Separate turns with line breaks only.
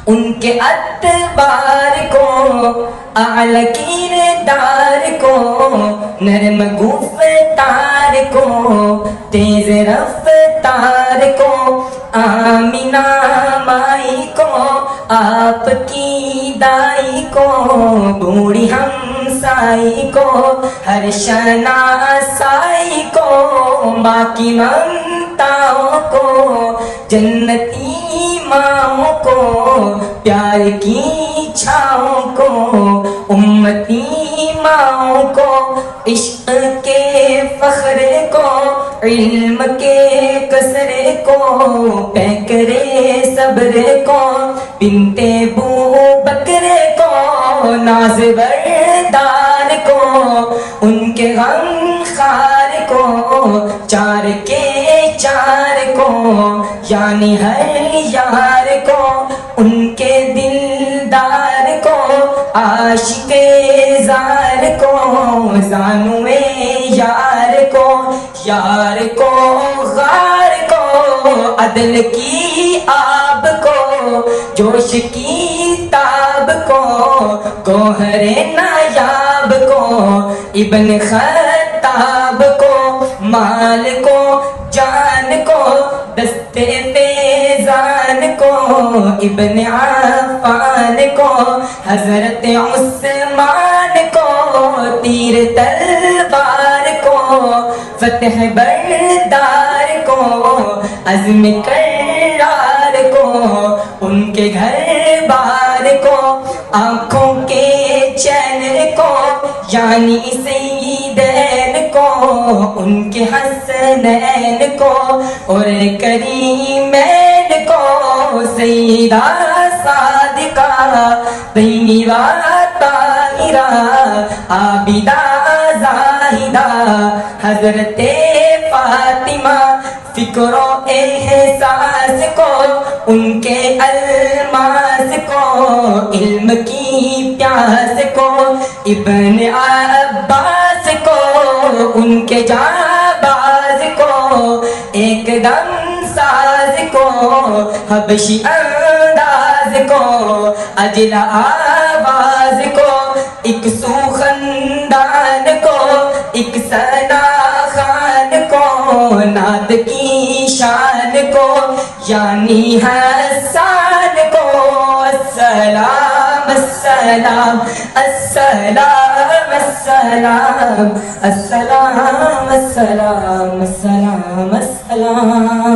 ان کے اتبار کو، اعلی کردار کو، نرم گفتار کو، تیز رفتار کو، آمینہ مائی کو، آپ کی دائی کو، بوڑھی ہمسائی کو، ہر شناسائی کو، ماں کی ممتاؤں کو، جنتی ماؤں کو، پیار کی چھاؤں کو، امتی ماؤں کو، عشق کے فخر کو، علم کے کثرے کو، پیکرے صبر کو، بنت بو بکرے کو، ناز بردار کو، ان کے غم خار کو، چار کے چار کو، یعنی ہر یار کو، ان کے دلدار کو، عاشق زار کو، زانوے یار کو، یار کو غار کو، عدل کی آب کو، جوش کی تاب کو، گوہر نایاب کو، ابن خطاب کو، مال کو، جان کو، دستے فیضان کو، ابن عفان کو، حضرت عثمان کو، تیر تلوار کو، فتح بردار کو، عزم کرار کو، ان کے گھر بار کو، آنکھوں کے چین کو، یعنی سیدین کو، ان کے حسنین کو، اور کریمین کو، سیدہ صادقہ طیبہ طاہرہ عابدہ زاہدہ، حضرت فاطمہ فکر و احساس کو، ان کے الماس کو، علم کی پیاس کو، ابن عباس کو، ان کے جانباز کو، ایک دم ساز کو، حبشی انداز کو، اجلا آواز کو، ایک سو خاندان کو، ایک ثنا خان کو، نعت کی شان کو، یعنی حسان کو، السلام السلام السلام السلام السلام السلام السلام السلام۔